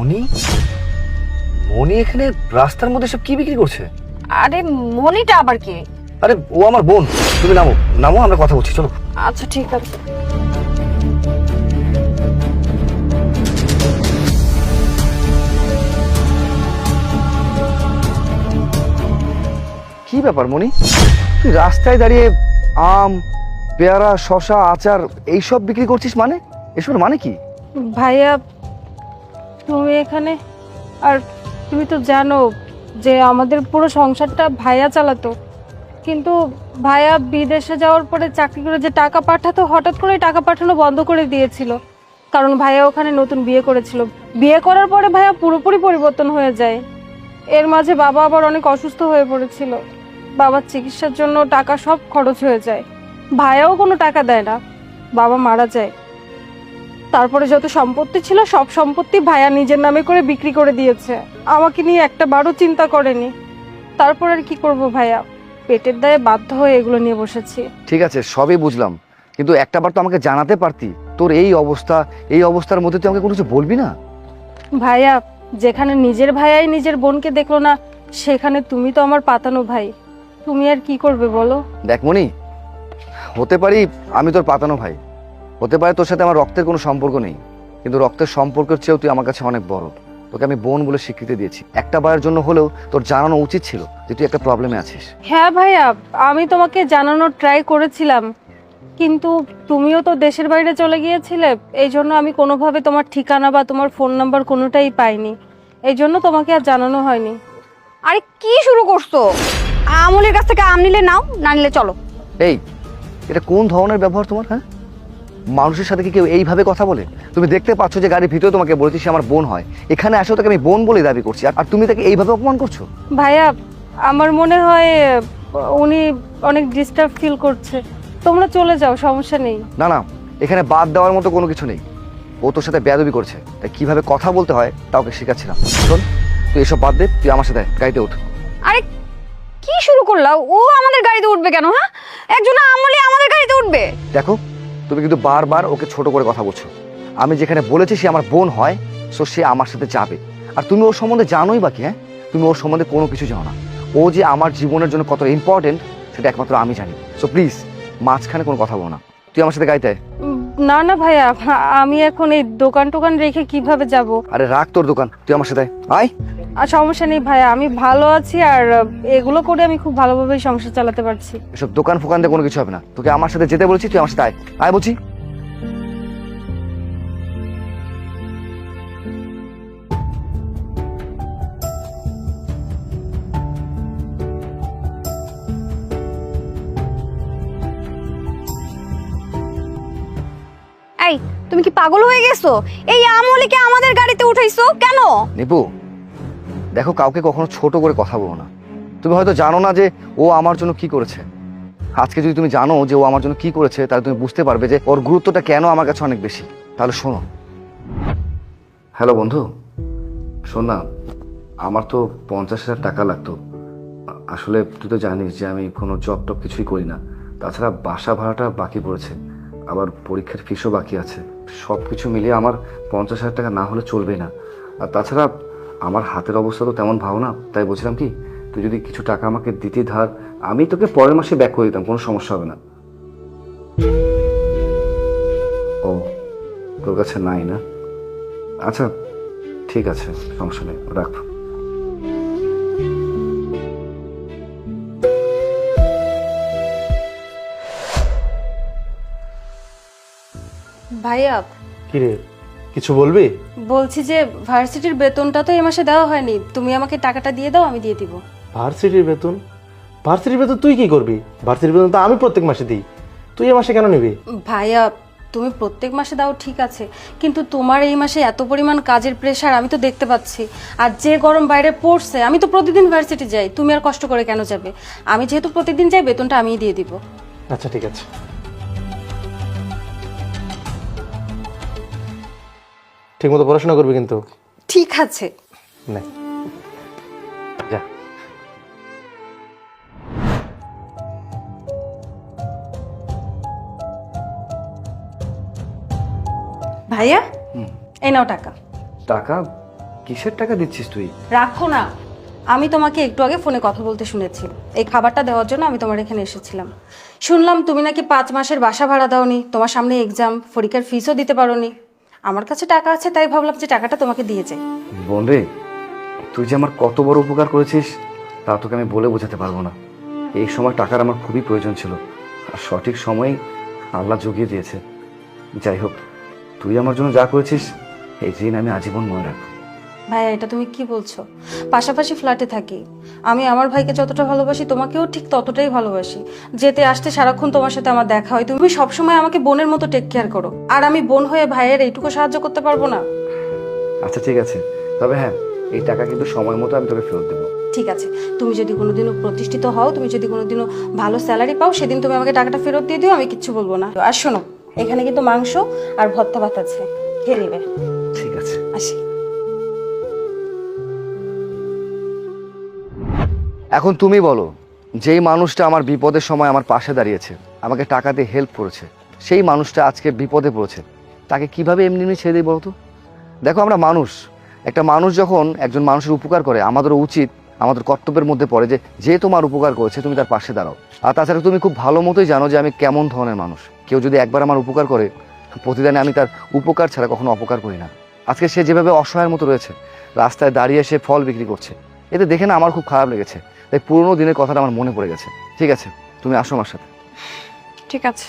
মনি মনি এখানে রাস্তার মধ্যে সব কি বিক্রি করছে? আরে মনিটা আবার কি? আরে ও আমার বোন। তুমি নামো নামো, আমরা কথা বলছি, চলো। আচ্ছা ঠিক আছে। কি ব্যাপার মনি, তুই রাস্তায় দাঁড়িয়ে আম, পেয়ারা, শসা, আচার এইসব বিক্রি করছিস? মানে এসবের মানে কি? ভাইয়া তুমি এখানে, আর তুমি তো জানো যে আমাদের পুরো সংসারটা ভাইয়া চালাতো, কিন্তু ভাইয়া বিদেশে যাওয়ার পরে চাকরি করে যে টাকা পাঠাতো, হঠাৎ করে টাকা পাঠানো বন্ধ করে দিয়েছিল। কারণ ভাইয়া ওখানে নতুন বিয়ে করেছিল। বিয়ে করার পরে ভাইয়া পুরোপুরি পরিবর্তন হয়ে যায়। এর মাঝে বাবা আবার অনেক অসুস্থ হয়ে পড়েছিল। বাবার চিকিৎসার জন্য টাকা সব খরচ হয়ে যায়। ভাইয়াও কোনো টাকা দেয় না, বাবা মারা যায়। তারপরে যত সম্পত্তি ছিল সব সম্পত্তি ভাইয়া নিজের নামে করে বিক্রি করে দিয়েছে। আমাকে নিয়ে একটা বারও চিন্তা করেনি। তারপর আর কি করব ভাইয়া, পেটের দায়ে বাধ্য হয়ে এগুলো নিয়ে বসেছি। ঠিক আছে, সবই বুঝলাম, কিন্তু একটাবার তো আমাকে জানাতে পারতি। তোর এই অবস্থা, এই অবস্থার মধ্যে তুই আমাকে কোনো কিছু বলবি না? ভাইয়া, যেখানে নিজের ভাইয়াই নিজের বোনকে দেখলো না, সেখানে তুমি তো আমার পাতানো ভাই, তুমি আর কি করবে বলো? দেখ মনি, হতে পারি আমি তোর পাতানো ভাই, হতে পারে তোর সাথে আমার রক্তের কোনো সম্পর্ক নেই, কিন্তু রক্তের সম্পর্কের চেয়েও তুই আমার কাছে অনেক বড়। তোকে আমি বোন বলে স্বীকৃতি দিয়েছি। একটা বারের জন্য হলেও তোর জানানো উচিত ছিল যে তুই একটা প্রবলেমে আছিস। হ্যাঁ ভাইয়া, আমি তোমাকে জানানোর ট্রাই করেছিলাম, কিন্তু তুমিও তো দেশের বাইরে চলে গিয়েছিলে। এই জন্য আমি কোনোভাবে তোমার ঠিকানা বা তোমার ফোন নাম্বার কোনোটাই পাইনি। এই জন্য তোমাকে আর জানানো হয়নি। আরে কি শুরু করছো? আমলের কাছ থেকে আম নিলে নাও, না নিলে চলো। এই, এটা কোন ধরনের ব্যবহার তোমার? হ্যাঁ, মানুষের সাথে কি কেউ এইভাবে কথা বলে? তুমি দেখতে পাচ্ছ যে গাড়ির ভিতরে তোমাকে বলেছি সে আমার বোন হয়, এখানে আসো তাকে আমি বোন বলে দাবি করছি, আর তুমি তাকে এইভাবে অপমান করছো? ভাইয়া, আমার মনে হয় উনি অনেক ডিস্টার্ব ফিল করছে। তোমরা চলে যাও, সমস্যা নেই। না না, এখানে বাদ দেওয়ার মতো কোনো কিছু নেই। ও তোর সাথে বেয়াদবি করছে, তাই কিভাবে কথা বলতে হয় তা ওকে শেখাচ্ছিলাম। শোন, তুই এসব বাদ দে, তুই আমার সাথে গাড়িতে উঠ। আরে কি শুরু করলাম? ও আমাদের গাড়িতে উঠবে কেন? হ্যাঁ, একজন আমলি আমাদের গাড়িতে উঠবে? দেখো, তুমি কিন্তু বারবার ওকে ছোট করে কথা বলছো। আমি যেখানে বলেছি সে আমার বোন হয়, সো সে আমার সাথে যাবে। আর তুমি ওর সম্বন্ধে জানোই বাকি? হ্যাঁ, তুমি ওর সম্বন্ধে কোনো কিছু জানো না। ও যে আমার জীবনের জন্য কত ইম্পর্টেন্ট সেটা একমাত্র আমি জানি। সো প্লিজ, মাঝখানে কোনো কথা বলো না। তুই আমার সাথে গাড়িতে আয়। না না ভাইয়া, আমি এখন এই দোকান টোকান রেখে কিভাবে যাব? আরে রাখ তোর দোকান, তুই আমার সাথে আয়। আর সমস্যা নেই ভাইয়া, আমি ভালো আছি, আর এগুলো করে আমি খুব ভালোভাবেই সংসার চালাতে পারছি। এসব দোকান ফোকান দিয়ে কোনো কিছু হবে না। তোকে আমার সাথে যেতে বলেছি, তুই আমার সাথে আয়। আয় বলছি। এই, তুমি কি পাগল হয়ে গেছো? এই আমলিকে আমাদের গাড়িতে উঠাইছো কেন? নিপু, দেখো, কাউকে কখনো ছোট করে কথা বলো না। তুমি হয়তো জানো না যে ও আমার জন্য কি করেছে। আজকে যদি তুমি জানো যে ও আমার জন্য কি করেছে, তাহলে তুমি বুঝতে পারবে যে ওর গুরুত্বটা কেন আমার কাছে অনেক বেশি। তাহলে শোনো। হ্যালো বন্ধু, শোন না, আমার তো 50,000 টাকা লাগতো। আসলে তুই তো জানিস যে আমি কোনো জব টব কিছুই করি না। তাছাড়া বাসা ভাড়াটা বাকি পড়েছে, আবার পরীক্ষার ফিসও বাকি আছে। সব কিছু মিলিয়ে আমার 50,000 টাকা না হলে চলবে না। আর তাছাড়া আমার হাতের অবস্থা তো তেমন ভালো না, তাই বলছিলাম কি, তুই যদি কিছু টাকা আমাকে দিতে ধার, আমি তোকে পরের মাসে ব্যাক করে দিতাম, কোনো সমস্যা হবে না। ও, তোর কাছে নাই না? আচ্ছা ঠিক আছে, সমস্যা নেই, রাখ। ভাইয়া, কি রে, কিছু বলবি? বলছি যে ভার্সিটির বেতনটা তো এই মাসে দেওয়া হয়নি, তুমি আমাকে টাকাটা দিয়ে দাও, আমি দিয়ে দিব। ভার্সিটির বেতন? ভার্সিটির বেতন তুই কি করবি? ভার্সিটির বেতন তো আমি প্রত্যেক মাসে দিই, তুই এ মাসে কেন নিবি? ভাইয়া, তুমি প্রত্যেক মাসে দাও ঠিক আছে, কিন্তু তোমার এই মাসে এত পরিমাণ কাজের প্রেশার আমি তো দেখতে পাচ্ছি। আর যে গরম বাইরে পড়ছে, আমি তো প্রতিদিন ভার্সিটি যাই, তুমি আর কষ্ট করে কেন যাবে? আমি যেহেতু প্রতিদিন যাই, বেতনটা আমিই দিয়ে দিব। আচ্ছা ঠিক আছে, ঠিক মতো পড়াশোনা করবি কিন্তু। ঠিক আছে। নে, যা। ভাইয়া, এই নাও টাকা। টাকা? কিসের টাকা দিচ্ছিস তুই? রাখো না, আমি তোমাকে একটু আগে ফোনে কথা বলতে শুনেছি। এই খাবারটা দেওয়ার জন্য আমি তোমার এখানে এসেছিলাম। শুনলাম তুমি নাকি 5 মাসের বাসা ভাড়া দাওনি, তোমার সামনে এক্সাম, পরীক্ষার ফিসও দিতে পারোনি। আমার কাছে টাকা আছে, তাই ভাবলাম যে টাকাটা তোমাকে দিয়ে যাই। বোন রে, তুই যে আমার কত বড় উপকার করেছিস তা তোকে আমি বলে বোঝাতে পারবো না। এই সময় টাকার আমার খুবই প্রয়োজন ছিল, আর সঠিক সময়ে আল্লাহ জুগিয়ে দিয়েছে। যাই হোক, তুই আমার জন্য যা করেছিস এই ঋণ আমি আজীবন মনে রাখবো। ভাইয়া, এটা তুমি কি বলছো? পাশাপাশি ফ্ল্যাটে থাকি, আমি আমার ভাইকে যতটা ভালোবাসি তোমাকেও ঠিক ততটাই ভালোবাসি। যেতে আসতে সারাক্ষণ তোমার সাথে আমার দেখা হয়, তুমি সবসময় আমাকে বোনের মতো টেক কেয়ার করো, আর আমি বোন হয়ে ভাইয়ের এইটুকু সাহায্য করতে পারবো না? আচ্ছা ঠিক আছে, তবে হ্যাঁ, এই টাকা কিন্তু সময় মতো আমি তোকে ফেরত দেবো। ঠিক আছে, তুমি যদি কোনোদিনও প্রতিষ্ঠিত হও, তুমি যদি কোনোদিনও ভালো স্যালারি পাও, সেদিন তুমি আমাকে টাকাটা ফেরত দিয়ে দিও, আমি কিচ্ছু বলবো না। আর শোনো, এখানে কিন্তু মাংস আর ভর্তা ভাত আছে, খেয়ে নিবে। ঠিক আছে। আসি। এখন তুমি বলো, যেই মানুষটা আমার বিপদের সময় আমার পাশে দাঁড়িয়েছে, আমাকে টাকা দিয়ে হেল্প করেছে, সেই মানুষটা আজকে বিপদে পড়েছে, তাকে কিভাবে এমনি এমনি ছেড়ে দিই বলতো? দেখো, আমরা মানুষ, একটা মানুষ যখন একজন মানুষের উপকার করে, আমাদেরও উচিত, আমাদের কর্তব্যের মধ্যে পড়ে যে তোমার উপকার করেছে তুমি তার পাশে দাঁড়াও। আর তাছাড়া তুমি খুব ভালো মতোই জানো যে আমি কেমন ধরনের মানুষ। কেউ যদি একবার আমার উপকার করে, প্রতিদিনে আমি তার উপকার ছাড়া কখনো অপকার করি না। আজকে সে যেভাবে অসহায়ের মতো রয়েছে, রাস্তায় দাঁড়িয়ে সে ফল বিক্রি করছে, এতে দেখে না আমার খুব খারাপ লেগেছে। তাই পুরোনো দিনের কথাটা আমার মনে পড়ে গেছে। ঠিক আছে, তুমি আসো আমার সাথে। ঠিক আছে।